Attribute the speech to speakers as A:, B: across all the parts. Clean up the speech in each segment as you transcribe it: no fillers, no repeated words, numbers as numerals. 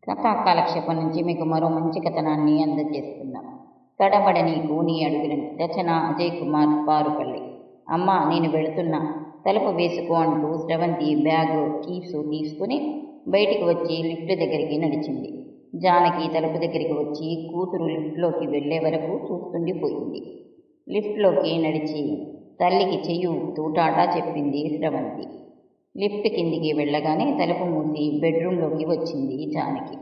A: కథా కాలక్షేపం నుంచి మీకు మరో మంచి కథనాన్ని అందజేస్తున్నాం. తడబడ నీకు నీ అడుగులని. రచన అజయ్ కుమార్ పారుపల్లి. అమ్మా నేను వెళుతున్నా, తలుపు వేసుకో అంటూ స్రవంతి బ్యాగు కీసు తీసుకుని బయటికి వచ్చి లిఫ్ట్ దగ్గరికి నడిచింది. జానకి తలుపు దగ్గరికి వచ్చి కూతురు లిఫ్ట్లోకి వెళ్లే వరకు చూస్తుండిపోయింది. లిఫ్ట్లోకి నడిచి తల్లికి చెయ్యి ఊపుతూ టాటా చెప్పింది స్రవంతి. లిఫ్ట్ కిందికి వెళ్ళగానే తలుపు మూసి బెడ్రూంలోకి వచ్చింది జానకి.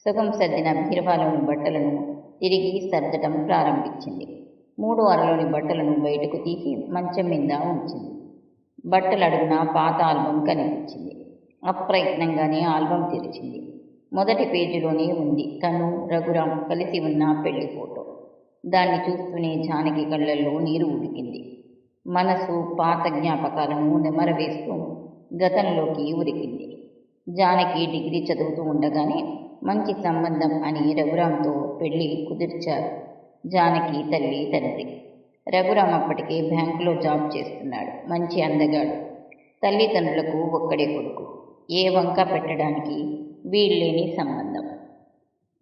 A: సుగం సర్దిన బీరువాలోని బట్టలను తిరిగి సర్దటం ప్రారంభించింది. 3 అరలోని బట్టలను బయటకు తీసి మంచం మీద ఉంచింది. బట్టల అడుగున పాత ఆల్బం కనిపించింది. అప్రయత్నంగానే ఆల్బం తెరిచింది. మొదటి పేజీలోనే ఉంది తను రఘురాం కలిసి ఉన్న పెళ్లి ఫోటో. దాన్ని చూస్తూనే జానకి కళ్ళల్లో నీరు ఉడికింది. మనసు పాత జ్ఞాపకాలను నెమరవేస్తూ గతంలోకి ఉరికింది. జానకి డిగ్రీ చదువుతూ ఉండగానే మంచి సంబంధం అని రఘురాంతో పెళ్లి కుదిర్చారు జానకి తల్లి తండ్రి. రఘురాం అప్పటికే బ్యాంకులో జాబ్ చేస్తున్నాడు. మంచి అందగాడు. తల్లిదండ్రులకు ఒక్కడే కొడుకు. ఏ వంక పెట్టడానికి వీల్లేని సంబంధం.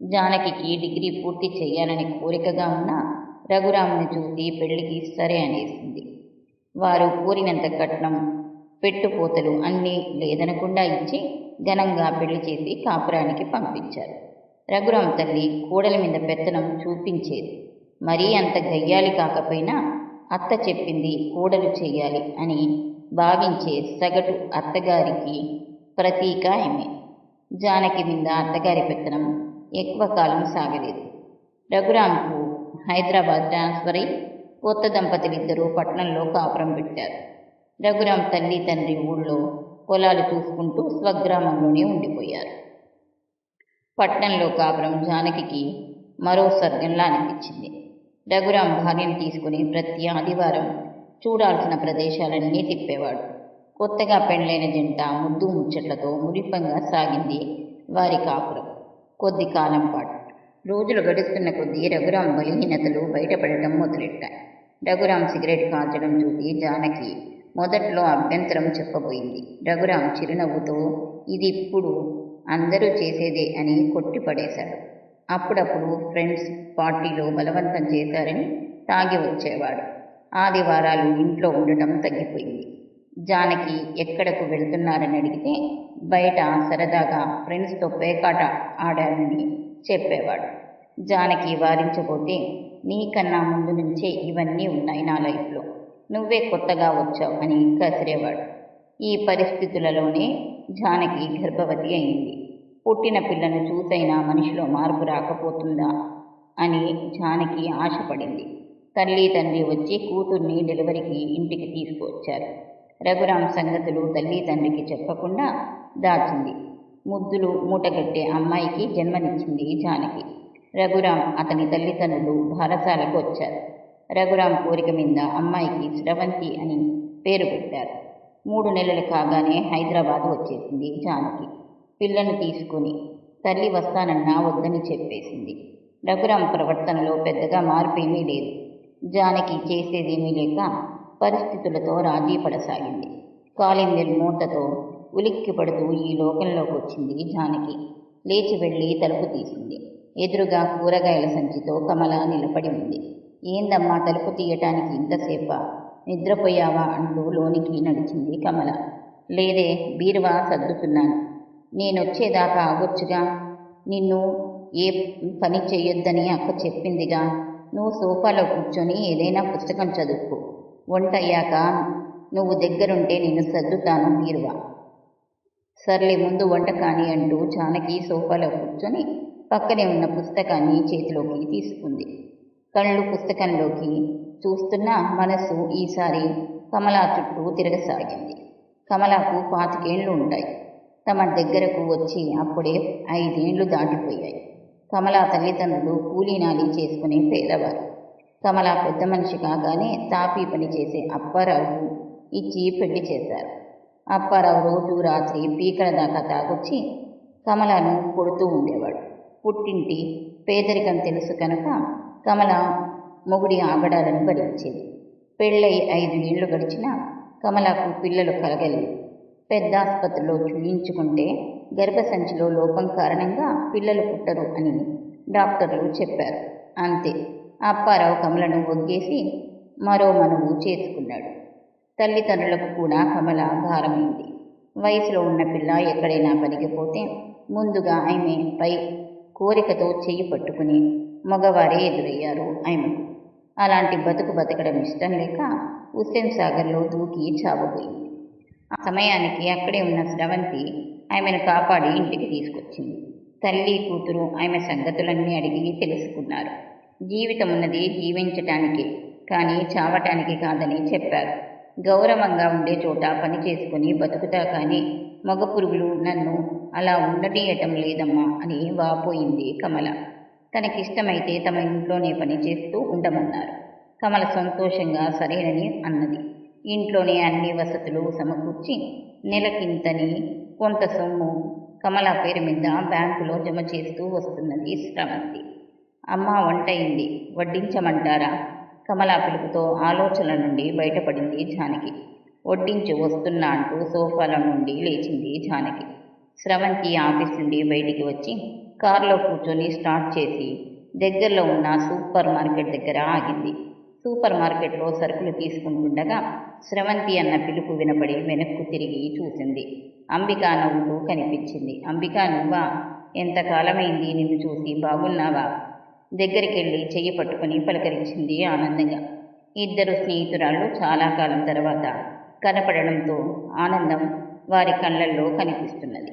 A: జానకికి డిగ్రీ పూర్తి చేయాలని కోరికగా ఉన్న రఘురాంని చూసి పెళ్లికి సరే అనేసింది. వారు కోరినంత కట్నం పెట్టుపోతలు అన్నీ లేదనకుండా ఇచ్చి ఘనంగా పెళ్లి చేసి కాపురానికి పంపించారు. రఘురాం తల్లి కోడల మీద పెత్తనం చూపించేది. మరీ అంత గయ్యాలి కాకపోయినా అత్త చెప్పింది కోడలు చెయ్యాలి అని భావించే సగటు అత్తగారికి ప్రతీక ఆమె. జానకి మీద అత్తగారి పెత్తనం ఎక్కువ కాలం సాగలేదు. రఘురాంకు హైదరాబాద్ ట్రాన్స్ఫర్ అయి కొత్త దంపతులిద్దరూ పట్నంలో కాపురం పెట్టారు. రఘురాం తల్లి తండ్రి ఊళ్ళో పొలాలు చూసుకుంటూ స్వగ్రామంలోనే ఉండిపోయారు. పట్నంలో కాపురం జానకికి మరో స్వర్గంలా అనిపించింది. రఘురాం భార్యను తీసుకుని ప్రతి ఆదివారం చూడాల్సిన ప్రదేశాలన్నీ తిప్పేవాడు. కొత్తగా పెండ్లైన జంట ముద్దు ముచ్చట్లతో మురిపంగా సాగింది వారి కాపురం కొద్ది కాలం పాటు. రోజులు గడుస్తున్న కొద్దీ రఘురాం బలహీనతలు బయటపడటం మొదలెట్టాయి. రఘురాం సిగరెట్ కాల్చడం చూసి జానకి మొదట్లో అభ్యంతరం చెప్పబోయింది. రఘురాం చిరునవ్వుతో ఇది ఇప్పుడు అందరూ చేసేదే అని కొట్టిపడేశాడు. అప్పుడప్పుడు ఫ్రెండ్స్ పార్టీలో బలవంతం చేశారని తాగి వచ్చేవాడు. ఆదివారాలు ఇంట్లో ఉండటం తగ్గిపోయింది. జానకి ఎక్కడకు వెళ్తున్నారని అడిగితే బయట సరదాగా ఫ్రెండ్స్తో పేకాట ఆడానని చెప్పేవాడు. జానకి వారించబోతే నీకన్నా ముందు నుంచే ఇవన్నీ ఉన్నాయి నా లైఫ్లో, నువ్వే కొత్తగా వచ్చావు అని కసిరేవాడు. ఈ పరిస్థితులలోనే జానకి గర్భవతి అయింది. పుట్టిన పిల్లను చూసైనా మనిషిలో మార్పు రాకపోతుందా అని జానకి ఆశపడింది. తల్లి తండ్రి వచ్చి కూతుర్ని డెలివరీకి ఇంటికి తీసుకువచ్చారు. రఘురాం సంగతులు తల్లి తండ్రికి చెప్పకుండా దాచింది. ముద్దులు మూటగట్టే అమ్మాయికి జన్మనిచ్చింది జానకి. రఘురాం అతని తల్లిదండ్రులు బారసాలకు వచ్చారు. రఘురాం కోరిక మీద అమ్మాయికి స్రవంతి అని పేరు పెట్టారు. 3 నెలలు కాగానే హైదరాబాద్ వచ్చేసింది జానకి. పిల్లను తీసుకుని తల్లి వస్తానన్నా వద్దని చెప్పేసింది. రఘురాం ప్రవర్తనలో పెద్దగా మార్పేమీ లేదు. జానకి చేసేదేమీ లేక పరిస్థితులతో రాజీ పడసాగింది. కాలిందెల్ మూటతో ఉలిక్కి పడుతూ ఈ లోకంలోకి వచ్చింది జానకి. లేచి వెళ్ళి తలుపు తీసింది. ఎదురుగా కూరగాయల సంచితో కమల నిలబడి ఉంది. ఏందమ్మా తలుపు తీయటానికి ఇంతసేపా, నిద్రపోయావా అంటూ లోనికి నడిచింది కమల. లేదే, బీరువా సర్దుతున్నాను. నేనొచ్చేదాకా ఆగొచ్చుగా. నిన్ను ఏ పని చెయ్యొద్దని అక్క చెప్పిందిగా. నువ్వు సోఫాలో కూర్చొని ఏదైనా పుస్తకం చదువుకో. వంటయ్యాక నువ్వు దగ్గరుంటే నేను సర్దుతాను బీరువా. సర్లే ముందు వంట కాని అంటూ జానకి సోఫాలో కూర్చొని పక్కనే ఉన్న పుస్తకాన్ని చేతిలోకి తీసుకుంది. కళ్ళు పుస్తకంలోకి చూస్తున్న మనసు ఈసారి కమలా చుట్టూ తిరగసాగింది. కమలాకు 25 ఏళ్ళు ఉంటాయి. తమ దగ్గరకు వచ్చి అప్పుడే 5 ఏళ్ళు దాటిపోయాయి. కమలా తల్లిదండ్రులు కూలీనాలి చేసుకునే పేదవారు. కమల పెద్ద మనిషి కాగానే తాపీ పని చేసే అప్పారావుకు ఇచ్చి పెళ్లి చేశారు. అప్పారావు రోజు రాత్రి పీకల దాకా తాగొచ్చి కమలను కొడుతూ ఉండేవాడు. పుట్టింటి పేదరికం తెలుసు కనుక కమల మొగుడి ఆగడాలను భరించేది. పెళ్ళై 5 ఏళ్ళు గడిచినా కమలకు పిల్లలు కలగలేదు. పెద్ద ఆసుపత్రిలో చూయించుకుంటే గర్భసంచిలో లోపం కారణంగా పిల్లలు పుట్టరు అని డాక్టర్లు చెప్పారు. అంతే. అప్పారావు కమలను ఒగ్గేసి మరో మనువు చేసుకున్నాడు. తల్లిదండ్రులకు కూడా కమల భారమైంది. వయసులో ఉన్న పిల్ల ఎక్కడైనా పనికిపోతే ముందుగా ఆమె పై కోరికతో చెయ్యి పట్టుకుని మగవారే ఎదురయ్యారు ఆమెకు. అలాంటి బతుకు బతకడం ఇష్టం లేక హుస్సేన్ సాగర్లో దూకి చావబోయింది. ఆ సమయానికి అక్కడే ఉన్న స్రవంతి ఆమెను కాపాడి ఇంటికి తీసుకొచ్చింది. తల్లి కూతురు ఆమె సంగతులన్నీ అడిగి తెలుసుకున్నారు. జీవితం ఉన్నది జీవించటానికే, కానీ చావటానికి కాదని చెప్పారు. గౌరవంగా ఉండే చోట పని చేసుకుని బతుకుతా కానీ మగ పురుగులు నన్ను అలా ఉండనీయటం లేదమ్మా అని వాపోయింది కమల. తనకిష్టమైతే తమ ఇంట్లోనే పని చేస్తూ ఉండమన్నారు. కమల సంతోషంగా సరేనని అన్నది. ఇంట్లోనే అన్ని వసతులు సమకూర్చి నెలకింతని కొంత సొమ్ము కమల పేరు మీద బ్యాంకులో జమ చేస్తూ వస్తున్నది స్రవంతి. అమ్మ వంటయింది, వడ్డించమంటారా? కమల పిలుపుతో ఆలోచనల నుండి బయటపడింది జానకి. వడ్డించి వస్తున్నా అంటూ సోఫాల నుండి లేచింది జానకి. స్రవంతి ఆఫీస్ నుండి బయటికి వచ్చి కారులో కూర్చొని స్టార్ట్ చేసి దగ్గరలో ఉన్న సూపర్ మార్కెట్ దగ్గర ఆగింది. సూపర్ మార్కెట్లో సరుకులు తీసుకుంటుండగా స్రవంతి అన్న పిలుపు వినపడి వెనక్కు తిరిగి చూసింది. అంబిక నవ్వుతూ కనిపించింది. అంబిక, నువ్వా? ఎంతకాలమైంది నిన్ను చూసి, బాగున్నావా? దగ్గరికెళ్ళి చెయ్యి పట్టుకుని పలకరించింది ఆనందంగా. ఇద్దరు స్నేహితురాళ్ళు చాలా కాలం తర్వాత కనపడడంతో ఆనందం వారి కళ్ళల్లో కనిపిస్తున్నది.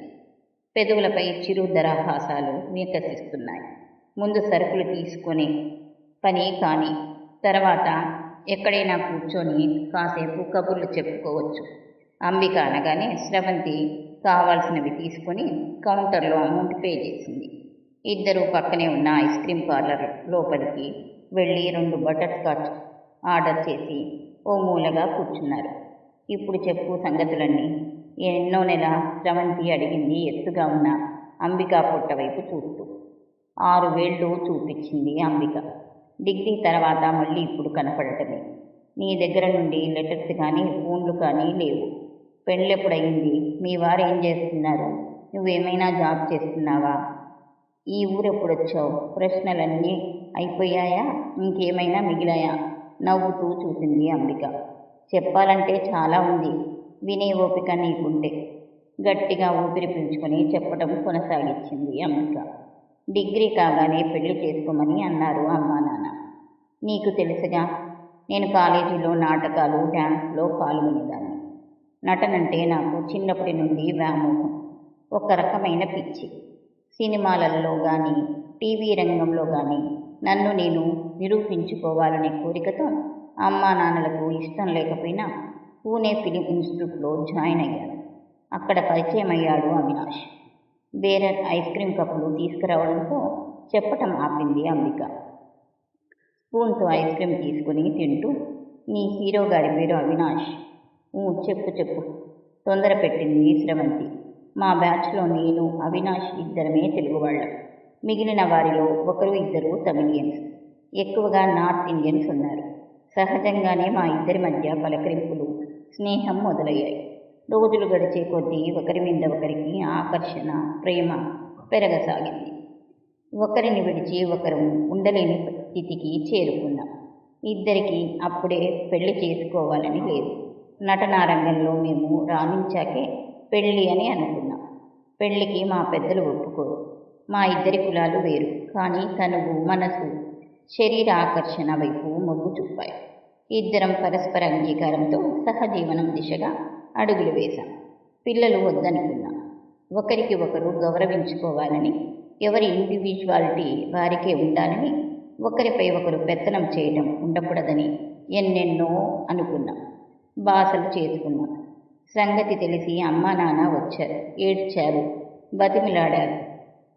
A: పెదవులపై చిరు దరహాసాలు వికసిస్తున్నాయి. ముందు సరుకులు తీసుకొని పని కాని, తర్వాత ఎక్కడైనా కూర్చొని కాసేపు కబుర్లు చెప్పుకోవచ్చు. అంబిక అనగానే స్రవంతి కావాల్సినవి తీసుకొని కౌంటర్లో అమౌంట్ పే చేసింది. ఇద్దరు పక్కనే ఉన్న ఐస్ క్రీమ్ పార్లర్ లోపలికి వెళ్ళి 2 బటర్ స్కాచ్ ఆర్డర్ చేసి ఓ మూలగా కూర్చున్నారు. ఇప్పుడు చెప్పు సంగతులన్నీ. ఎన్నో నెల? స్రవంతి అడిగింది ఎత్తుగా ఉన్న అంబిక పుట్ట వైపు చూస్తూ. 6 వేళ్ళు చూపించింది అంబిక. డిగ్రీ తర్వాత మళ్ళీ ఇప్పుడు కనపడటమే. నీ దగ్గర నుండి లెటర్స్ కానీ ఫోన్లు కానీ లేవు. పెళ్ళెప్పుడయింది? మీ వారు ఏం చేస్తున్నారు? నువ్వేమైనా జాబ్ చేస్తున్నావా? ఈ ఊరెప్పుడొచ్చావు? ప్రశ్నలన్నీ అయిపోయాయా? ఇంకేమైనా మిగిలాయా? నవ్వుతూ చూసింది అంబిక. చెప్పాలంటే చాలా ఉంది, వినే ఓపిక నీకుంటే. గట్టిగా ఊపిరి పీల్చుకొని చెప్పడం కొనసాగించింది అంబిక. డిగ్రీ కాగానే పెళ్లి చేసుకోమని అన్నారు అమ్మా నాన్న. నీకు తెలుసుగా, నేను కాలేజీలో నాటకాలు, డ్యాన్స్లో పాల్గొనేదాన్ని. నటనంటే నాకు చిన్నప్పటి నుండి వ్యామోహం, ఒక రకమైన పిచ్చి. సినిమాలలో కానీ టీవీ రంగంలో కానీ నన్ను నేను నిరూపించుకోవాలనే కోరికతో అమ్మా నాన్నలకు ఇష్టం లేకపోయినా పూణే ఫిలిం ఇన్స్టిట్యూట్లో జాయిన్ అయ్యాను. అక్కడ పరిచయం అయ్యాడు అవినాష్. బేరర్ ఐస్ క్రీమ్ కప్పులు తీసుకురావడంతో చెప్పటం ఆపింది అంబిక. స్పూన్తో ఐస్ క్రీమ్ తీసుకుని తింటూ, నీ హీరో గారి పేరు అవినాష్? చెప్పు చెప్పు, తొందర పెట్టింది స్రవంతి. మా బ్యాచ్లో నేను, అవినాష్ ఇద్దరమే తెలుగువాళ్ళం. మిగిలిన వారిలో 1-2 తమిళియన్స్, ఎక్కువగా నార్త్ ఇండియన్స్ ఉన్నారు. సహజంగానే మా ఇద్దరి మధ్య పలకరింపులు, స్నేహం మొదలయ్యాయి. రోజులు గడిచే కొద్దీ ఒకరి మీద ఒకరికి ఆకర్షణ, ప్రేమ పెరగసాగింది. ఒకరిని విడిచి ఒకరు ఉండలేని స్థితికి చేరుకున్నాం. ఇద్దరికీ అప్పుడే పెళ్లి చేసుకోవాలని లేదు. నటనా రంగంలో మేము రాణించాకే పెళ్ళి అని అనుకున్నాం. పెళ్లికి మా పెద్దలు ఒప్పుకోరు. మా ఇద్దరి కులాలు వేరు, కానీ తనువు, మనసు, శరీర ఆకర్షణ వైపు మొగ్గు చూపాయి. ఇద్దరం పరస్పర అంగీకారంతో సహజీవనం దిశగా అడుగులు వేశాం. పిల్లలు వద్దనుకున్నాం. ఒకరికి ఒకరు గౌరవించుకోవాలని, ఎవరి ఇండివిజువాలిటీ వారికే ఉండాలని, ఒకరిపై ఒకరు పెత్తనం చేయడం ఉండకూడదని ఎన్నెన్నో అనుకున్నాం. బాసలు చేసుకున్నాం. సంగతి తెలిసి అమ్మా నాన్న వచ్చారు, ఏడ్చారు, బతిమిలాడారు.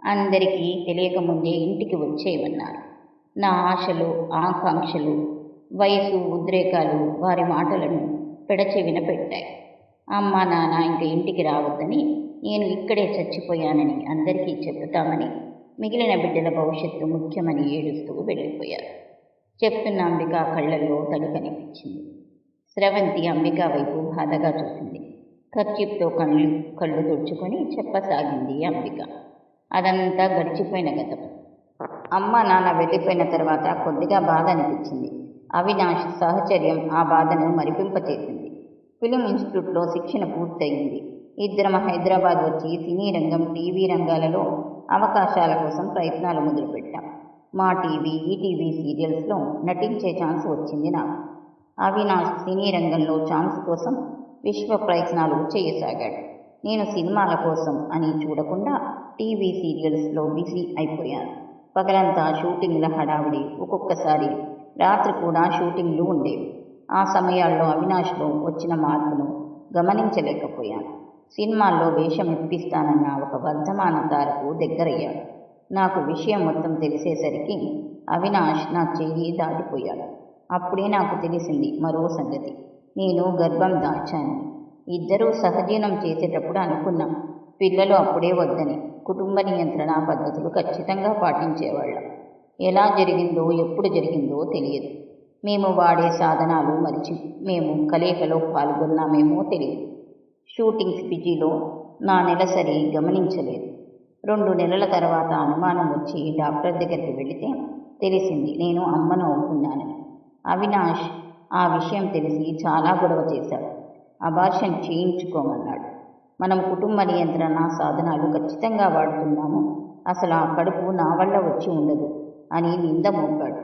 A: అందరికీ తెలియకముందే ఇంటికి వచ్చేయమన్నారు. నా ఆశలు, ఆకాంక్షలు, వయసు, ఉద్రేకాలు వారి మాటలను పెడచెవిన పెట్టాయి. అమ్మా నాన్న ఇంక ఇంటికి రావద్దని, నేను ఇక్కడే చచ్చిపోయానని అందరికీ చెబుతామని, మిగిలిన బిడ్డల భవిష్యత్తు ముఖ్యమని ఏడుస్తూ వెళ్ళిపోయారు. చెప్తున్న అంబిక కళ్ళల్లో తడి కనిపించింది. స్రవంతి అంబిక వైపు బాధగా చూసింది. కర్చీఫ్తో కళ్ళు తుడుచుకొని చెప్పసాగింది అంబిక. అదంతా గడిచిపోయిన గతం. అమ్మ నాన్న వెళ్ళిపోయిన తర్వాత కొద్దిగా బాధ అనిపించింది. అవినాష్ సహచర్యం ఆ బాధను మరిపింపచేసింది. ఫిలిం ఇన్స్టిట్యూట్లో శిక్షణ పూర్తయింది. ఇద్దరం హైదరాబాద్ వచ్చి సినీ రంగం, టీవీ రంగాలలో అవకాశాల కోసం ప్రయత్నాలు మొదలుపెట్టాం. మా టీవీ, ఈటీవీ సీరియల్స్లో నటించే ఛాన్స్ వచ్చింది నాకు. అవినాష్ సినీ రంగంలో ఛాన్స్ కోసం విశ్వ ప్రయత్నాలు చేయసాగాడు. నేను సినిమాల కోసం అని చూడకుండా టీవీ సీరియల్స్లో బిజీ అయిపోయాను. పగలంతా షూటింగ్ల హడావిడి, ఒక్కొక్కసారి రాత్రి కూడా షూటింగ్లు ఉండేవి. ఆ సమయాల్లో అవినాష్లో వచ్చిన మార్పును గమనించలేకపోయాను. సినిమాల్లో వేషం ఇప్పిస్తానన్న ఒక వర్ధమాన తారకు దగ్గరయ్యాడు. నాకు విషయం మొత్తం తెలిసేసరికి అవినాష్ నా చెయ్యి దాటిపోయాడు. అప్పుడే నాకు తెలిసింది మరో సంగతి. నేను గర్భం దాల్చాను. ఇద్దరూ సహజీవనం చేసేటప్పుడు అనుకున్నాం. పిల్లలు అప్పుడే వద్దని. కుటుంబ నియంత్రణ పద్ధతులు ఖచ్చితంగా పాటించేవాళ్ళం. ఎలా జరిగిందో, ఎప్పుడు జరిగిందో తెలియదు. మేము వాడే సాధనాలు మరిచి మేము కలయికలో పాల్గొన్నామేమో తెలియదు. షూటింగ్స్ బిజీలో నా నెలసరి గమనించలేదు. 2 నెలల తర్వాత అనుమానం వచ్చి డాక్టర్ దగ్గరికి వెళితే తెలిసింది నేను అమ్మను అవుతున్నానని. అవినాష్ ఆ విషయం తెలిసి చాలా గొడవ చేశాడు. అబార్షన్ చేయించుకోమన్నాడు. మనం కుటుంబ నియంత్రణ సాధనాలు ఖచ్చితంగా వాడుతున్నాము. అసలు ఆ కడుపు నా వల్ల వచ్చి ఉండదు అని నింద మోపాడు.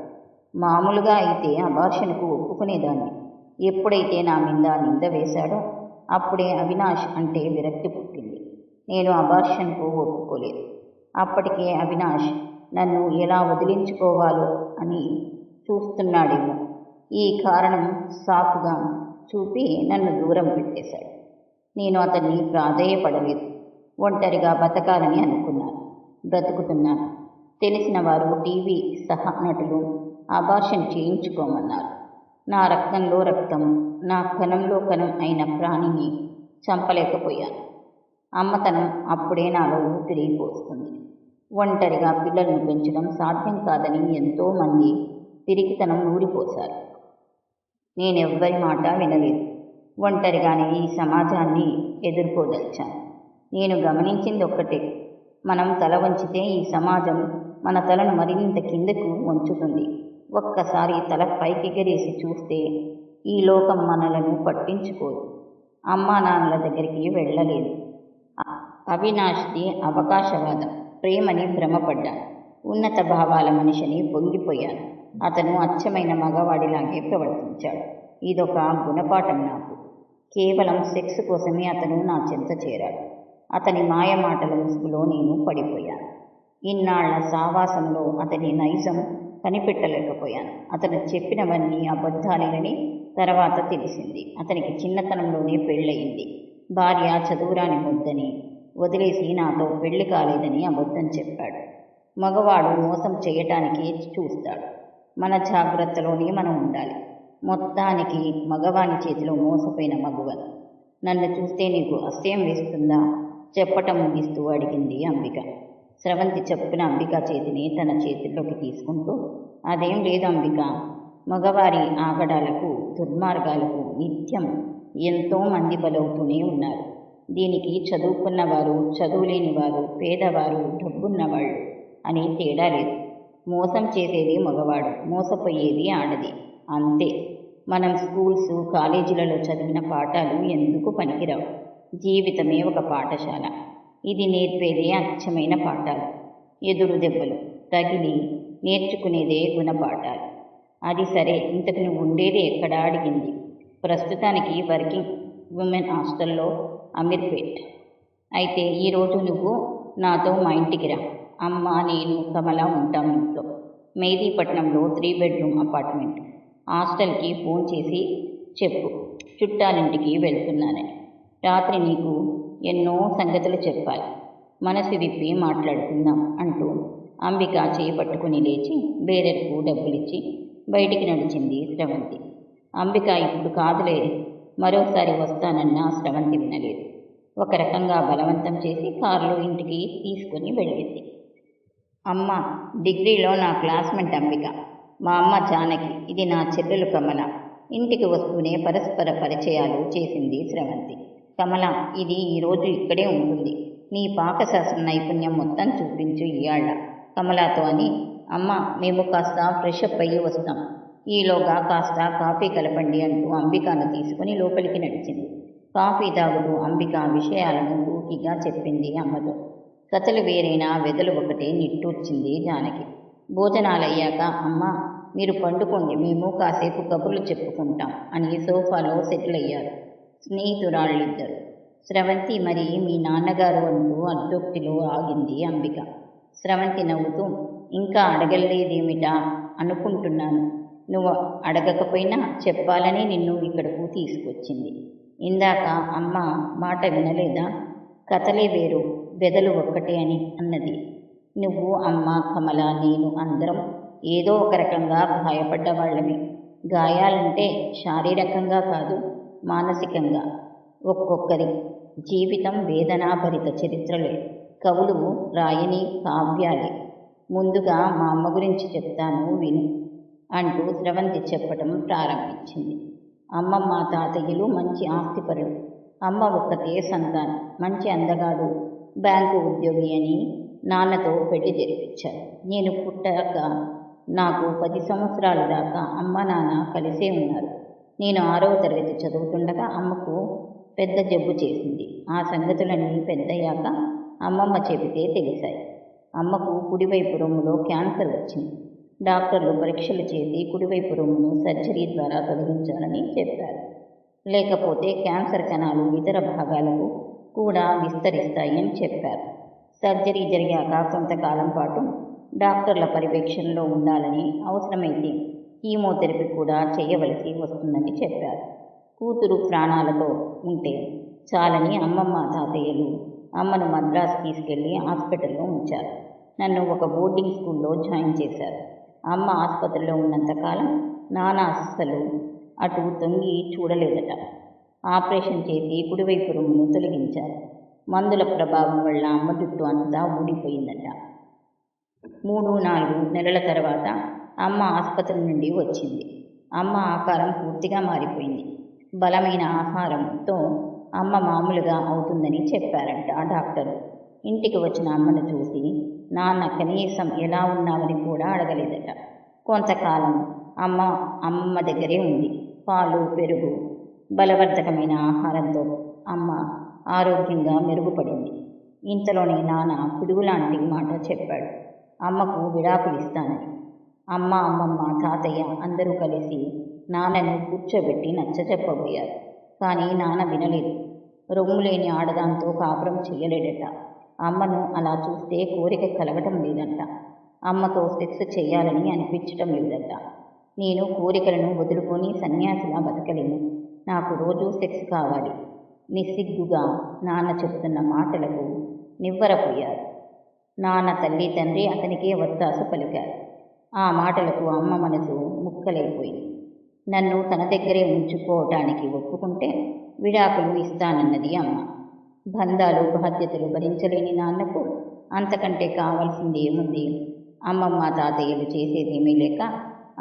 A: మామూలుగా అయితే అబార్షన్కు ఒప్పుకునేదాన్ని. ఎప్పుడైతే నా మీద నింద వేశాడో అప్పుడే అవినాష్ అంటే విరక్తి పుట్టింది. నేను అబార్షన్కు ఒప్పుకోలేదు. అప్పటికే అవినాష్ నన్ను ఎలా వదిలించుకోవాలో అని చూస్తున్నాడేమో. ఈ కారణం సాకుగా చూపి నన్ను దూరం పెట్టేశాడు. నేను అతన్ని ప్రాధేయపడలేదు. ఒంటరిగా బతకాలని అనుకున్నాను. బ్రతుకుతున్నాను. తెలిసిన వారు టీవీ సహా నటులు అబార్షన్ చేయించుకోమన్నారు. నా రక్తంలో రక్తం, నా కణంలో కణం అయిన ప్రాణిని చంపలేకపోయాను. అమ్మతనం అప్పుడే నాలో ఊపిరి పోస్తుంది. ఒంటరిగా పిల్లలను పెంచడం సాధ్యం కాదని ఎంతోమంది పిరికితనం ఊరిపోశారు. నేనెవ్వరి మాట వినలేదు. ఒంటరిగానే ఈ సమాజాన్ని ఎదుర్కోదలిచాను. నేను గమనించింది ఒక్కటే. మనం తల వంచితే ఈ సమాజం మన తలను మరింత కిందకు వంచుతుంది. ఒక్కసారి తల పైకెగరేసి చూస్తే ఈ లోకం మనలను పట్టించుకోదు. అమ్మా నాన్నల దగ్గరికి వెళ్ళలేదు. అవినాష్ది అవకాశవాదం, ప్రేమని భ్రమపడ్డాను. ఉన్నత భావాల మనిషిని పొంగిపోయాను. అతను అచ్చమైన మగవాడిలాగే ప్రవర్తించాడు. ఇదొక గుణపాఠం నాకు. కేవలం సెక్స్ కోసమే అతను నా చెంత చేరాడు. అతని మాయ మాటల ముసుగులో నేను పడిపోయాను. ఇన్నాళ్ల సావాసంలో అతని నైజం కనిపెట్టలేకపోయాను. అతను చెప్పినవన్నీ అబద్ధాలేనని తర్వాత తెలిసింది. అతనికి చిన్నతనంలోనే పెళ్ళయింది. భార్య చదువురాని ముద్దని వదిలేసి నాతో పెళ్లి కాలేదని అబద్ధం చెప్పాడు. మగవాడు మోసం చేయటానికి చూస్తాడు. మన జాగ్రత్తలోనే మనం ఉండాలి. మొత్తానికి మగవాని చేతిలో మోసపోయిన మగువను. నన్ను చూస్తే నీకు అసహ్యం వేస్తుందా? చెప్పటం ముగిస్తూ అడిగింది అంబిక. స్రవంతి చెప్పున అంబిక చేతిని తన చేతుల్లోకి తీసుకుంటూ, అదేం లేదు అంబిక. మగవారి ఆగడాలకు, దుర్మార్గాలకు నిత్యం ఎంతోమంది బలవుతూనే ఉన్నారు. దీనికి చదువుకున్నవారు, చదువులేనివారు, పేదవారు, డబ్బున్నవాళ్ళు అని తేడా లేదు. మోసం చేసేది మగవాడు, మోసపోయేది ఆడది. అంతే. మనం స్కూల్స్, కాలేజీలలో చదివిన పాఠాలు ఎందుకు పనికిరావు. జీవితమే ఒక పాఠశాల. ఇది నేర్పేదే అచ్చమైన పాఠాలు. ఎదురు దెబ్బలు తగిలి నేర్చుకునేదే గుణపాఠాలు. అది సరే, ఇంతకు నువ్వు ఉండేది ఎక్కడా అడిగింది. ప్రస్తుతానికి వర్కింగ్ ఉమెన్ హాస్టల్లో, అమీర్పేట్. అయితే ఈరోజు నువ్వు నాతో మా ఇంటికి రా. అమ్మ, నేను, కమల ఉంటాం ఇంట్లో. మెహదీపట్నంలో 3 బెడ్రూమ్ అపార్ట్మెంట్. హాస్టల్కి ఫోన్ చేసి చెప్పు చుట్టాలింటికి వెళ్తున్నానని. రాత్రి నీకు ఎన్నో సంగతులు చెప్పాలి. మనసు విప్పి మాట్లాడుకుందాం అంటూ అంబిక చేయి పట్టుకుని లేచి బేరెలకు డబ్బులిచ్చి బయటికి నడిచింది స్రవంతి. అంబిక ఇప్పుడు కాదులే, మరోసారి వస్తానన్నా స్రవంతి వినలేదు. ఒక రకంగా బలవంతం చేసి కారులో ఇంటికి తీసుకుని వెళ్ళింది. అమ్మ, డిగ్రీలో నా క్లాస్మేట్ అంబిక. మా అమ్మ జానకి. ఇది నా చెల్లెలు కమల. ఇంటికి వస్తూనే పరస్పర పరిచయాలు చేసింది స్రవంతి. కమల, ఇది ఈరోజు ఇక్కడే ఉంటుంది. నీ పాకశాస్త్ర నైపుణ్యం మొత్తం చూపించు ఇయాళ్ళ కమలాతో అని. అమ్మ, మేము కాస్త ఫ్రెష్ అప్ అయ్యి వస్తాం. ఈలోగా కాస్త కాఫీ కలపండి అంటూ అంబికాను తీసుకుని లోపలికి నడిచింది. కాఫీ తాగుతూ అంబిక విషయాలను టూకీగా చెప్పింది అమ్మతో. కథలు వేరైనా వెదలు ఒకటే నిట్టూర్చింది జానకి. భోజనాలయ్యాక, అమ్మ మీరు పండుకోండి, మేము కాసేపు కబుర్లు చెప్పుకుంటాం అని సోఫాలో సెటిల్ అయ్యారు స్నేహితురాళ్ళిద్దరు. స్రవంతి, మరి మీ నాన్నగారు అంటూ అర్ధోక్తిలో ఆగింది అంబిక. స్రవంతి నవ్వుతూ, ఇంకా అడగలేదేమిటా అనుకుంటున్నాను. నువ్వు అడగకపోయినా చెప్పాలని నిన్ను ఇక్కడకు తీసుకొచ్చింది. ఇందాక అమ్మ మాట వినలేదా? కథలే వేరు, బెదలు ఒక్కటే అని అన్నది. నువ్వు, అమ్మ, కమల, నేను అందరం ఏదో ఒక రకంగా గాయపడ్డవాళ్ళమే. గాయాలంటే శారీరకంగా కాదు, మానసికంగా. ఒక్కొక్కరి జీవితం వేదనాభరిత చరిత్రలే, కవులు రాయని కావ్యాలే. ముందుగా మా అమ్మ గురించి చెప్తాను విను అంటూ స్రవంతి చెప్పటం ప్రారంభించింది. అమ్మమ్మ తాతయ్యలు మంచి ఆస్తిపరులు. అమ్మ ఒక్కతే సంతానం, మంచి అందగాడు, బ్యాంకు ఉద్యోగి అని నాన్నతో పెళ్లి జరిపించారు. నేను పుట్టాక నాకు 10 సంవత్సరాల దాకా అమ్మ నాన్న కలిసే ఉన్నారు. నేను 6వ తరగతి చదువుతుండగా అమ్మకు పెద్ద జబ్బు చేసింది. ఆ సంగతులన్నీ పెద్దయ్యాక అమ్మమ్మ చెబితే తెలిసాయి. అమ్మకు కుడివైపు రొమ్ములో క్యాన్సర్ వచ్చింది. డాక్టర్లు పరీక్షలు చేసి కుడివైపు రొమ్మును సర్జరీ ద్వారా తొలగించాలని చెప్పారు. లేకపోతే క్యాన్సర్ కణాలు ఇతర భాగాలకు కూడా విస్తరిస్తాయని చెప్పారు. సర్జరీ జరిగాక కొంతకాలం పాటు డాక్టర్ల పర్యవేక్షణలో ఉండాలని, అవసరమైతే కీమోథెరపీ కూడా చేయవలసి వస్తుందని చెప్పారు. కూతురు ప్రాణాలతో ఉంటే చాలని అమ్మమ్మ తాతయ్యలు అమ్మను మద్రాసు తీసుకెళ్లి హాస్పిటల్లో ఉంచారు. నన్ను ఒక బోర్డింగ్ స్కూల్లో జాయిన్ చేశారు. అమ్మ ఆసుపత్రిలో ఉన్నంతకాలం నాన్న అస్సలు అటు తొంగి చూడలేదట. ఆపరేషన్ చేసి కుడివైపు రొమ్మును తొలగించారు. మందుల ప్రభావం వల్ల అమ్మ జుట్టు అంతా ఊడిపోయిందట. 3-4 నెలల తర్వాత అమ్మ ఆసుపత్రి నుండి వచ్చింది. అమ్మ ఆకారం పూర్తిగా మారిపోయింది. బలమైన ఆహారంతో అమ్మ మామూలుగా అవుతుందని చెప్పారంట డాక్టరు. ఇంటికి వచ్చిన అమ్మను చూసి నాన్న కనీసం ఎలా ఉన్నావని కూడా అడగలేదట. కొంతకాలం అమ్మమ్మ దగ్గరే ఉంది. పాలు, పెరుగు, బలవర్ధకమైన ఆహారంతో అమ్మ ఆరోగ్యంగా మెరుగుపడింది. ఇంతలోనే నాన్న పిడుగులాంటి మాట చెప్పాడు, అమ్మకు విడాకులు ఇస్తానని. అమ్మ, అమ్మమ్మ, తాతయ్య అందరూ కలిసి నాన్నను కూర్చోబెట్టి నచ్చచెప్పబోయారు. కానీ నాన్న వినలేదు. రొమ్ములేని ఆడదాంతో కాపురం చెయ్యలేడట. అమ్మను అలా చూస్తే కోరిక కలగటం లేదంట. అమ్మతో సెక్స్ చెయ్యాలని అనిపించటం లేదట. నేను కోరికలను వదులుకొని సన్యాసిలా బతకలేను. నాకు రోజూ సెక్స్ కావాలి. నిస్సిగ్గుగా నాన్న చెప్తున్న మాటలకు నివ్వెరపోయారు. నాన్న, తల్లి, తండ్రి అతనికే వత్తాసు పలికారు. ఆ మాటలకు అమ్మ మనసు ముక్కలైపోయింది. నన్ను తన దగ్గరే ఉంచుకోవటానికి ఒప్పుకుంటే విడాకులు ఇస్తానన్నది అమ్మ. బంధాలు, బాధ్యతలు భరించలేని నాన్నకు అంతకంటే కావాల్సింది ఏముంది? అమ్మమ్మ తాతయ్యలు చేసేదేమీ లేక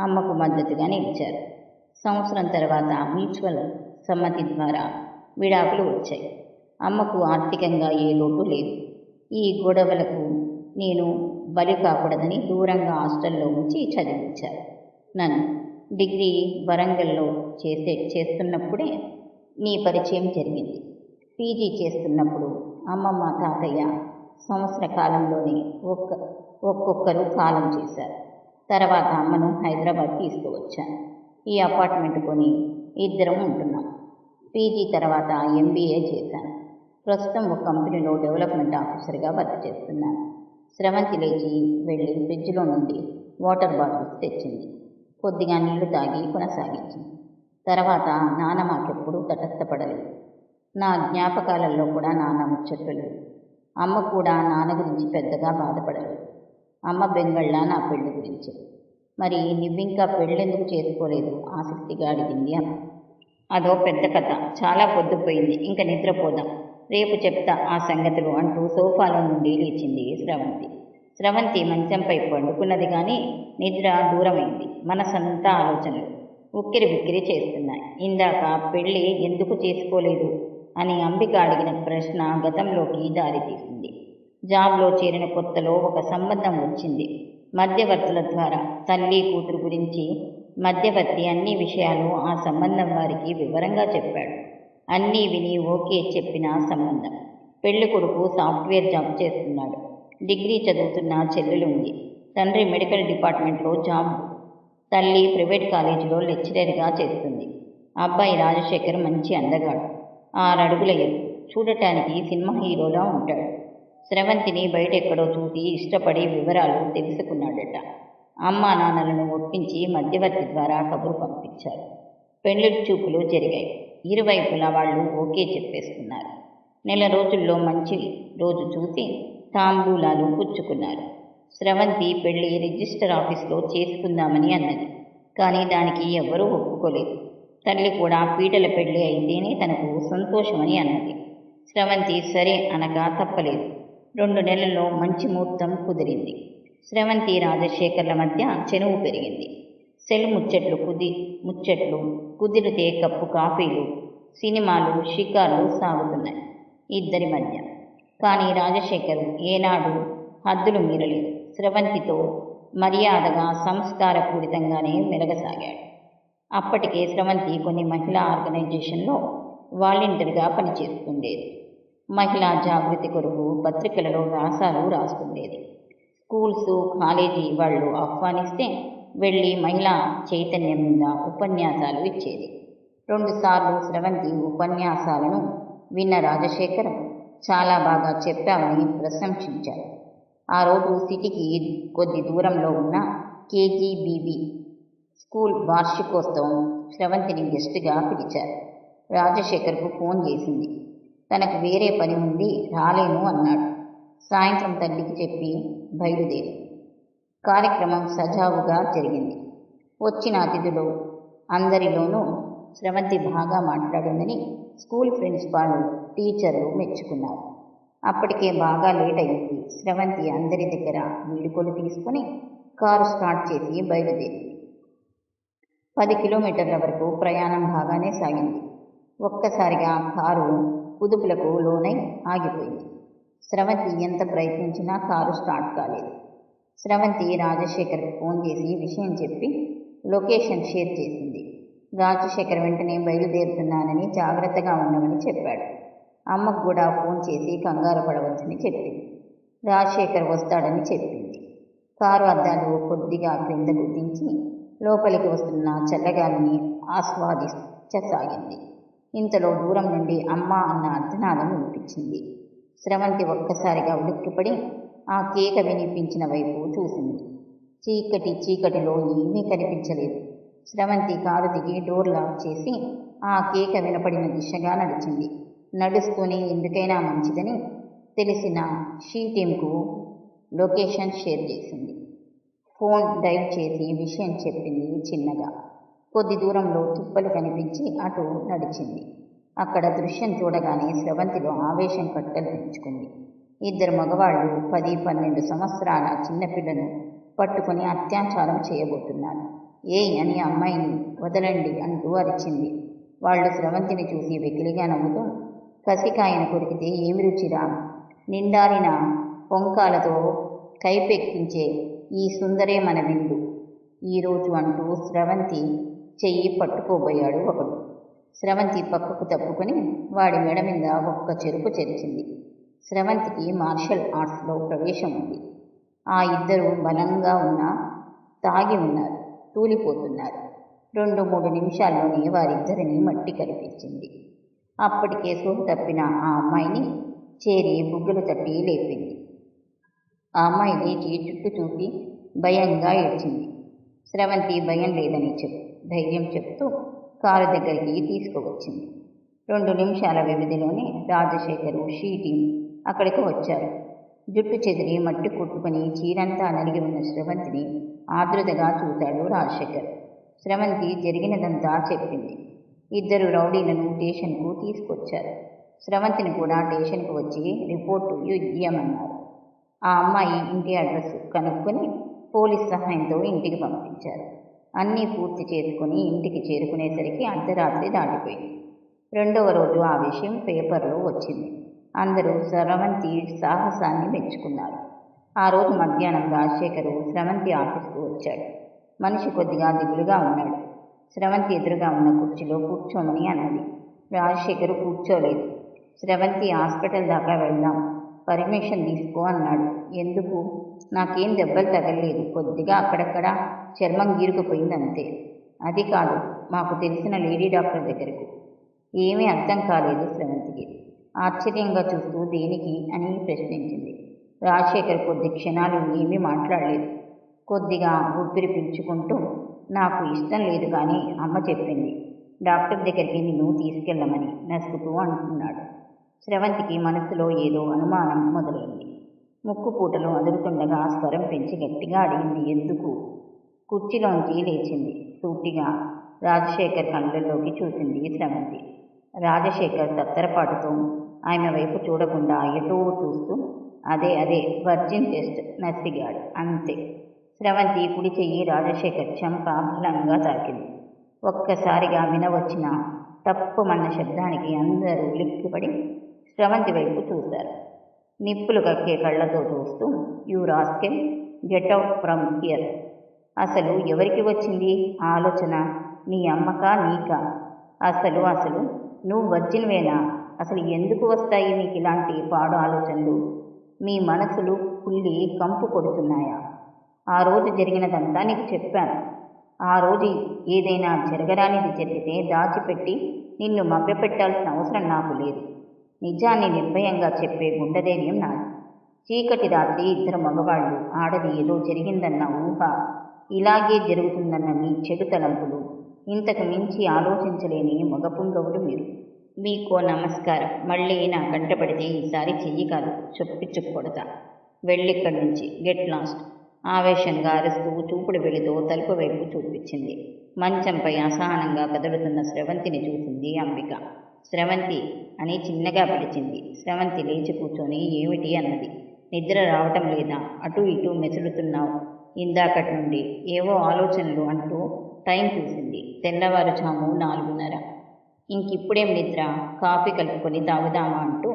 A: అమ్మకు మద్దతుగా నిలిచారు. సంవత్సరం తర్వాత మ్యూచువల్ సమ్మతి ద్వారా విడాకులు వచ్చాయి. అమ్మకు ఆర్థికంగా ఏ లోటు లేదు. ఈ గొడవలకు నేను బలి కాకూడదని దూరంగా హాస్టల్లో ఉంచి చదివించారు నన్ను. డిగ్రీ వరంగల్లో చేస్తున్నప్పుడే నీ పరిచయం జరిగింది. పీజీ చేస్తున్నప్పుడు అమ్మమ్మ తాతయ్య సంవత్సర కాలంలోనే ఒక్కొక్కరు కాలం చేశారు. తర్వాత అమ్మను హైదరాబాద్ తీసుకువచ్చాను. ఈ అపార్ట్మెంట్ కొని ఇద్దరం ఉంటున్నాం. పీజీ తర్వాత MBA చేశాను. ప్రస్తుతం ఒక కంపెనీలో డెవలప్మెంట్ ఆఫీసర్గా వర్క్ చేస్తున్నాను. స్రవంతి లేచి వెళ్ళి ఫ్రిడ్జ్లో నుండి వాటర్ బాటిల్స్ తెచ్చింది. కొద్దిగా నీళ్లు తాగి కొనసాగించింది. తర్వాత నాన్న మాకెప్పుడూ తటస్థపడలేదు. నా జ్ఞాపకాలలో కూడా నాన్న ముచ్చట్లు. అమ్మ కూడా నాన్న గురించి పెద్దగా బాధపడలేదు. అమ్మ బెంగళ్ళ నా పెళ్లి గురించి. మరి నువ్వింకా పెళ్ళెందుకు చేసుకోలేదు? ఆసక్తిగా అడిగింది అమ్మ. అదో పెద్ద కథ. చాలా పొద్దుపోయింది, ఇంక నిద్రపోదాం. రేపు చెప్తా ఆ సంగతులు అంటూ సోఫాలో నుండి లేచింది స్రవంతి. స్రవంతి మంచంపై పండుకున్నది కానీ నిద్ర దూరమైంది. మనసంతా ఆలోచనలు ఉక్కిరి బిక్కిరి చేస్తున్నాయి. ఇందాక పెళ్ళి ఎందుకు చేసుకోలేదు అని అంబిక అడిగిన ప్రశ్న గతంలోకి దారితీసింది. జాబ్లో చేరిన కొత్తలో ఒక సంబంధం వచ్చింది. మధ్యవర్తుల ద్వారా తల్లి కూతురు గురించి మధ్యవర్తి అన్ని విషయాలు ఆ సంబంధం వారికి వివరంగా చెప్పాడు. అన్నీ విని ఓకే చెప్పిన సంబంధం. పెళ్లి కొడుకు సాఫ్ట్వేర్ జాబ్ చేస్తున్నాడు. డిగ్రీ చదువుతున్న చెల్లెలుంది. తండ్రి మెడికల్ డిపార్ట్మెంట్లో జాబ్, తల్లి ప్రైవేట్ కాలేజీలో లెక్చరర్గా చేస్తుంది. అబ్బాయి రాజశేఖర్ మంచి అందగాడు. 6 అడుగుల ఎత్తు, చూడటానికి సినిమా హీరోలా ఉంటాడు. స్రవంతిని బయటెక్కడో చూసి ఇష్టపడి వివరాలు తెలుసుకున్నాడట. అమ్మా నాన్నలను ఒప్పించి మధ్యవర్తి ద్వారా కబురు పంపించారు. పెళ్లి చూపులు జరిగాయి. ఇరువైపులా వాళ్ళు ఓకే చెప్పేసుకున్నారు. నెల రోజుల్లో మంచి రోజు చూసి తాంబూలాలు పుచ్చుకున్నారు. స్రవంతి పెళ్లి రిజిస్టర్ ఆఫీస్లో చేసుకుందామని అన్నది. కానీ దానికి ఎవ్వరూ ఒప్పుకోలేదు. తల్లి కూడా పీటల పెళ్లి అయితేనే తనకు సంతోషమని అన్నది. స్రవంతి సరే అనగా తప్పలేదు. 2 నెలల్లో మంచి ముహూర్తం కుదిరింది. స్రవంతి రాజశేఖర్ల మధ్య చనువు పెరిగింది. సెల్ ముచ్చట్లు కుదిరితే కప్పు కాఫీలు, సినిమాలు, షికార్లు సాగుతున్నాయి ఇద్దరి మధ్య. కానీ రాజశేఖర్ ఏనాడు హద్దులు మీరలేదు. స్రవంతితో మర్యాదగా సంస్కారపూరితంగానే మెలగసాగాడు. అప్పటికే స్రవంతి కొన్ని మహిళా ఆర్గనైజేషన్లో వాలంటీర్గా పనిచేస్తుండేది. మహిళా జాగృతి కొరకు పత్రికలలో వ్యాసాలు రాస్తుండేది. స్కూల్స్, కాలేజీ వాళ్ళు ఆహ్వానిస్తే వెళ్ళి మహిళా చైతన్యం మీద ఉపన్యాసాలు ఇచ్చేది. 2 సార్లు స్రవంతి ఉపన్యాసాలను విన్న రాజశేఖర్ చాలా బాగా చెప్పావని ప్రశంసించారు. ఆ రోజు సిటీకి కొద్ది దూరంలో ఉన్న కేజీబీవీ స్కూల్ వార్షికోత్సవం స్రవంతిని గెస్ట్గా పిలిచారు. రాజశేఖర్కు ఫోన్ చేసింది. తనకు వేరే పని ఉంది, రాలేను అన్నాడు. సాయంత్రం తల్లికి చెప్పి బయలుదేరి. కార్యక్రమం సజావుగా జరిగింది. వచ్చిన అతిథులు అందరిలోనూ స్రవంతి బాగా మాట్లాడిందని స్కూల్ ప్రిన్సిపాల్, టీచర్లు మెచ్చుకున్నారు. అప్పటికే బాగా లేట్ అయింది. స్రవంతి అందరి దగ్గర వీడుకోలు తీసుకుని కారు స్టార్ట్ చేసి బయలుదేరింది. 10 కిలోమీటర్ల వరకు ప్రయాణం బాగానే సాగింది. ఒక్కసారిగా కారు కుదుపులకు లోనై ఆగిపోయింది. స్రవంతి ఎంత ప్రయత్నించినా కారు స్టార్ట్ కాలేదు. స్రవంతి రాజశేఖర్కు ఫోన్ చేసి విషయం చెప్పి లొకేషన్ షేర్ చేసింది. రాజశేఖర్ వెంటనే బయలుదేరుతున్నానని, జాగ్రత్తగా ఉండమని చెప్పాడు. అమ్మకు కూడా ఫోన్ చేసి కంగారు పడవచ్చని చెప్పింది. రాజశేఖర్ వస్తాడని చెప్పింది. కారు అద్దాలు కొద్దిగా క్రిందకు దించి లోపలికి వస్తున్న చల్లగాలిని ఆస్వాదించసాగింది. ఇంతలో దూరం నుండి అమ్మా అన్న అర్ధనాదం వినిపించింది. స్రవంతి ఒక్కసారిగా ఉలిక్కిపడి ఆ కేక వినిపించిన వైపు చూసింది. చీకటిలో ఏమీ కనిపించలేదు. స్రవంతి కారు దిగి డోర్ లాక్ చేసి ఆ కేక వినపడిన దిశగా నడిచింది. నడుస్తూనే ఎందుకైనా మంచిదని తెలిసిన షీ టీంకు లొకేషన్ షేర్ చేసింది. ఫోన్ డైల్ చేసి విషయం చెప్పింది చిన్నగా. కొద్ది దూరంలో తుప్పలు కనిపించి అటు నడిచింది. అక్కడ దృశ్యం చూడగానే స్రవంతిలో ఆవేశం కట్టలు తెంచుకుంది. 2 మగవాళ్ళు 10-12 సంవత్సరాల చిన్నపిల్లను పట్టుకుని అత్యాచారం చేయబోతున్నారు. ఏయ్ అని అమ్మాయిని వదలండి అంటూ అరిచింది. వాళ్ళు స్రవంతిని చూసి వెకిలిగా నవ్వుతూ, కసికాయను కొరికితే ఏమి రుచిరా, నిండారిన పొంకాలతో కైపెక్కించే ఈ సుందరే మన విందు ఈరోజు అంటూ స్రవంతి చెయ్యి పట్టుకోబోయాడు ఒకడు. స్రవంతి పక్కకు తప్పుకొని వాడి మెడ మీద ఒక్క చెరుపు చెరిచింది. స్రవంతికి మార్షల్ ఆర్ట్స్లో ప్రవేశం ఉంది. ఆ ఇద్దరు బలంగా తాగి ఉన్నారు, తూలిపోతున్నారు. 2-3 నిమిషాల్లోనే వారిద్దరిని మట్టి కనిపించింది. అప్పటికే సోహ తప్పిన ఆ అమ్మాయిని చేరి బుగ్గలు తట్టి లేపింది. ఆ అమ్మాయి లేచి చుట్టూ చూసి భయంగా ఏడ్చింది. స్రవంతి భయం లేదని ధైర్యం చెప్తూ కారు దగ్గరికి తీసుకువచ్చింది. 2 నిమిషాల వ్యవధిలోనే రాజశేఖరు, షీ టీం అక్కడికి వచ్చారు. జుట్టు చెదిరి మట్టి కొట్టుకుని చీరంతా నలిగి ఉన్న స్రవంతిని ఆతృతగా చూశాడు రాజశేఖర్. స్రవంతి జరిగినదంతా చెప్పింది. 2 రౌడీలను స్టేషన్కు తీసుకొచ్చారు. స్రవంతిని కూడా స్టేషన్కు వచ్చి రిపోర్టు ఇయ్యమన్నారు. ఆ అమ్మాయి ఇంటి అడ్రస్ కనుక్కొని పోలీస్ సహాయంతో ఇంటికి పంపించారు. అన్నీ పూర్తి చేసుకుని ఇంటికి చేరుకునేసరికి అర్ధరాత్రి దాటిపోయింది. రెండవ రోజు ఆ విషయం పేపర్లో వచ్చింది. అందరూ స్రవంతి సాహసాన్ని మెచ్చుకున్నారు. ఆ రోజు మధ్యాహ్నం రాజశేఖరు స్రవంతి ఆఫీస్కు వచ్చాడు. మనిషి కొద్దిగా దిగులుగా ఉన్నాడు. స్రవంతి ఎదురుగా ఉన్న కుర్చీలో కూర్చోమని అన్నది. రాజశేఖరు కూర్చోలేదు. స్రవంతి హాస్పిటల్ దాకా వెళ్దాం, పర్మిషన్ తీసుకో అన్నాడు. ఎందుకు? నాకేం దెబ్బలు తగలలేదు, కొద్దిగా అక్కడక్కడ చర్మం గీరుకుపోయిందంతే. అది కాదు, మాకు తెలిసిన లేడీ డాక్టర్ దగ్గరకు. ఏమీ అర్థం కాలేదు స్రవంతికి. ఆశ్చర్యంగా చూస్తూ దేనికి అని ప్రశ్నించింది. రాజశేఖర్ కొద్ది క్షణాలు ఏమీ మాట్లాడలేదు. కొద్దిగా ఊపిరి పీల్చుకుంటూ, నాకు ఇష్టం లేదు కానీ అమ్మ చెప్పింది డాక్టర్ దగ్గరికి నిన్ను తీసుకెళ్ళమని నసుకుతూ అంటున్నాడు. స్రవంతికి మనసులో ఏదో అనుమానం మొదలైంది. ముక్కుపూటలు అదురుతుండగా స్వరం పెంచి గట్టిగా అడిగింది, ఎందుకు? కుర్చీలోంచి లేచింది. సూటిగా రాజశేఖర్ కళ్ళల్లోకి చూసింది స్రవంతి. రాజశేఖర్ తత్తరపాటుతో ఆమె వైపు చూడకుండా ఎటో చూస్తూ, అదే వర్జిన్ టెస్ట్ నసిగాడు అంతే. స్రవంతి కుడి చెయ్యి రాజశేఖర్ చెంప బలంగా తాకింది. ఒక్కసారిగా వినవచ్చిన తప్పుమన్న శబ్దానికి అందరూ ఉలిక్కిపడి స్రవంతి వైపు చూశారు. నిప్పులు కక్కే కళ్ళతో చూస్తూ, you rascal, get out from here. అసలు ఎవరికి వచ్చింది ఆలోచన? నీ అమ్మకా నీకా? అసలు నువ్వు వర్జిన్వేనా? అసలు ఎందుకు వస్తాయి నీకు ఇలాంటి పాడు ఆలోచనలు? మీ మనసులు కుళ్ళి కంపు కొడుతున్నాయా? ఆ రోజు జరిగినదంతా నీకు చెప్పాను. ఆ రోజు ఏదైనా జరగరానిది జరిగితే దాచిపెట్టి నిన్ను మభ్యపెట్టాల్సిన అవసరం నాకు లేదు. నిజాన్ని నిర్భయంగా చెప్పే గుండెధైర్యం నాది. చీకటి రాత్రి ఇద్దరు మగవాళ్ళు, ఆడది ఏదో జరిగిందన్న ఊహ, ఇలాగే జరుగుతుందన్న మీ చెడు తలంపులు, ఇంతకు మించి ఆలోచించలేని మగపుంగవులు మీరు. మీకో నమస్కారం. మళ్ళీ నా కంటపడితే ఈసారి చెయ్యి కాదు చొప్పిచ్చుకొడతా. వెళ్ళిక్కడి నుంచి, గెట్ లాస్ట్. ఆవేశంగా అరుస్తూ చూపుడు వెలితో తలుపు వైపు చూపించింది. మంచంపై అసహనంగా కదులుతున్న స్రవంతిని చూసింది అంబిక. స్రవంతి అని చిన్నగా పిలిచింది. స్రవంతి లేచి కూర్చొని ఏమిటి అన్నది. నిద్ర రావటం లేదా? అటూ ఇటూ మెసులుతున్నావు ఇందాకటి నుండి, ఏవో ఆలోచనలు అంటూ టైం చూసింది. తెల్లవారుజాము 4:30. ఇంకిప్పుడేం నిద్ర? కాఫీ కలుపుకొని తాగుదామా అంటూ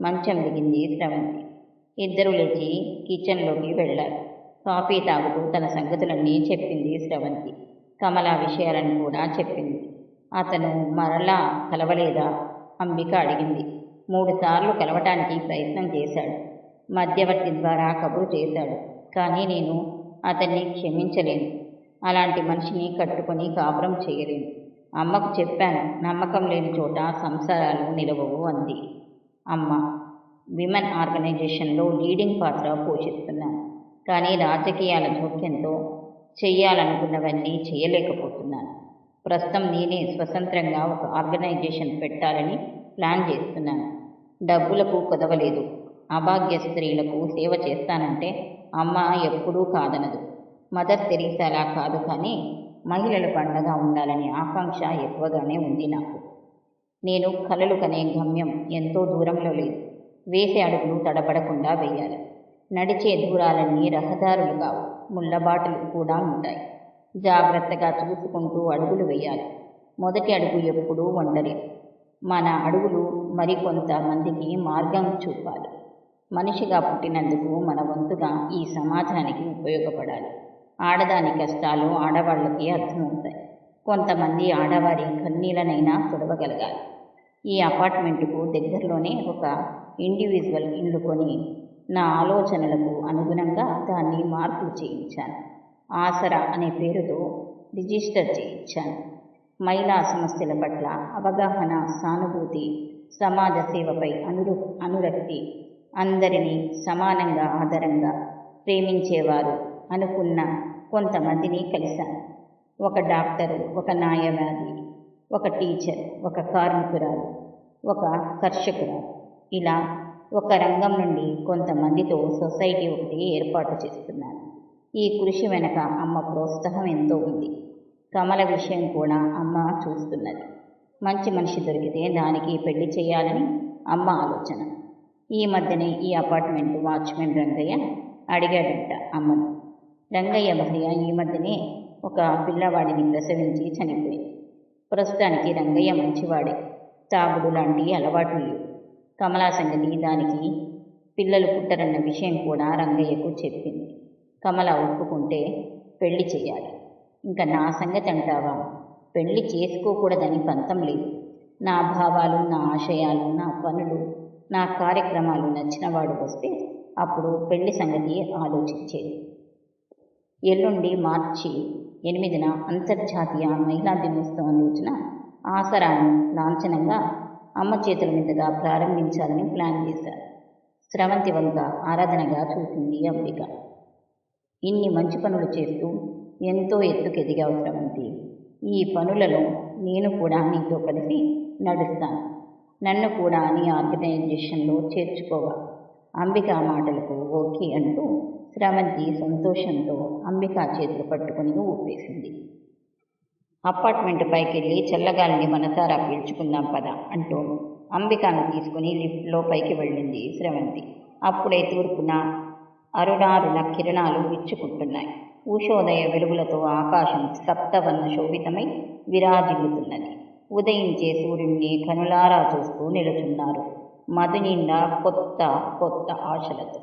A: మంచం దిగింది స్రవంతి. ఇద్దరూ లేచి కిచెన్లోకి వెళ్లారు. కాఫీ తాగుతూ తన సంగతులన్నీ చెప్పింది స్రవంతి. కమల విషయాలను కూడా చెప్పింది. అతను మరలా కలవలేదా? అంబిక అడిగింది. 3 సార్లు కలవటానికి ప్రయత్నం చేశాడు. మధ్యవర్తి ద్వారా కబురు చేశాడు. కానీ నేను అతన్ని క్షమించలేను. అలాంటి మనిషిని కట్టుకొని కాపురం చేయలేను. అమ్మకు చెప్పాను, నమ్మకం లేని చోట సంసారాలు నిలవవు అంది. అమ్మ, విమెన్ ఆర్గనైజేషన్లో లీడింగ్ పాత్ర పోషిస్తున్నాను. కానీ రాజకీయాల జోక్యంతో చెయ్యాలనుకున్నవన్నీ చేయలేకపోతున్నాను. ప్రస్తుతం నేనే స్వతంత్రంగా ఒక ఆర్గనైజేషన్ పెట్టాలని ప్లాన్ చేస్తున్నాను. డబ్బులకు కొదవలేదు. అభాగ్య స్త్రీలకు సేవ చేస్తానంటే అమ్మ ఎప్పుడూ కాదనదు. మదర్ తెరీసాలా కాదు, కానీ మహిళల పండగ ఉండాలనే ఆకాంక్ష ఎక్కువగానే ఉంది నాకు. నేను కలలు కనే గమ్యం ఎంతో దూరంలో లేదు. వేసే అడుగులు తడబడకుండా వేయాలి. నడిచే దూరాలన్నీ రహదారులు కావు, ముళ్ళబాటలు కూడా ఉంటాయి. జాగ్రత్తగా చూసుకుంటూ అడుగులు వేయాలి. మొదటి అడుగు ఎప్పుడూ ఒంటరి. మన అడుగులు మరికొంతమందికి మార్గం చూపాలి. మనిషిగా పుట్టినందుకు మన వంతుగా ఈ సమాజానికి ఉపయోగపడాలి. ఆడదాని కష్టాలు ఆడవాళ్ళకి అర్థమవుతాయి. కొంతమంది ఆడవారి కన్నీళ్ళనైనా తుడవగలగాలి. ఈ అపార్ట్మెంటుకు దగ్గరలోనే ఒక ఇండివిజువల్ ఇల్లు కొని నా ఆలోచనలకు అనుగుణంగా దాన్ని మార్పులు చేయించాను. ఆసరా అనే పేరుతో రిజిస్టర్ చేయించాను. మహిళా సమస్యల పట్ల అవగాహన, సానుభూతి, సమాజ సేవపై అనురక్తి, అందరినీ సమానంగా ఆదరంగా ప్రేమించేవారు అనుకున్న కొంతమందిని కలిశాను. ఒక డాక్టరు, ఒక న్యాయవాది, ఒక టీచర్, ఒక కార్మికురాలు, ఒక కర్షకురాలు, ఇలా ఒక రంగం నుండి కొంతమందితో సొసైటీ ఒకటి ఏర్పాటు చేస్తున్నాను. ఈ కృషి వెనక అమ్మ ప్రోత్సాహం ఎంతో ఉంది. కమల విషయం కూడా అమ్మ చూస్తున్నది. మంచి మనిషి దొరికితే దానికి పెళ్లి చేయాలని అమ్మ ఆలోచన. ఈ మధ్యనే ఈ అపార్ట్మెంటు వాచ్మెన్ రంగయ్య అడిగాడంట అమ్మను. రంగయ్య భార్య ఈ మధ్యనే ఒక పిల్లవాడిని ప్రసవించి చనిపోయింది. ప్రస్తుతానికి రంగయ్య మంచివాడే. తాగుడు లాంటి అలవాట్లు లేవు. కమలా సంగతి దానికి పిల్లలు పుట్టరన్న విషయం కూడా రంగయ్యకు చెప్పింది. కమల ఒప్పుకుంటే పెళ్లి చేయాలి. ఇంకా నా సంగతి అంటావా? పెళ్లి చేసుకోకూడదని పంతం లేదు. నా భావాలు, నా ఆశయాలు, నా పనులు, నా కార్యక్రమాలు నచ్చినవాడు వస్తే అప్పుడు పెళ్లి సంగతి ఆలోచించేది. ఎల్లుండి మార్చి 8న అంతర్జాతీయ మహిళా దినోత్సవం రోజున ఆసరాను లాంఛనంగా అమ్మ చేతుల మీదుగా ప్రారంభించాలని ప్లాన్ చేశారు. స్రవంతి వంక ఆరాధనగా చూసింది అంబిక. ఇన్ని మంచి పనులు చేస్తూ ఎంతో ఎత్తుకెదిగావు స్రవంతి. ఈ పనులలో నేను కూడా నీతో కలిసి నడుస్తాను. నన్ను కూడా నీ ఆర్గనైజేషన్లో చేర్చుకోవా? అంబిక మాటలకు ఓకే అంటూ స్రవంతి సంతోషంతో అంబిక చేతులు పట్టుకుని ఊపేసింది. అపార్ట్మెంట్ పైకెళ్ళి చల్లగాలిని మనసారా పీల్చుకుందాం పద అంటూ అంబికను తీసుకుని లిఫ్ట్లో పైకి వెళ్ళింది స్రవంతి. అప్పుడే తూర్పున అరుణారుణ కిరణాలు విచ్చుకుంటున్నాయి. ఉషోదయ వెలుగులతో ఆకాశం సప్తవర్ణ శోభితమై విరాజిల్లుతున్నది. ఉదయించే సూర్యుడిని కనులారా చూస్తూ నిలుచున్నారు మధు నిండా కొత్త కొత్త ఆశలతో.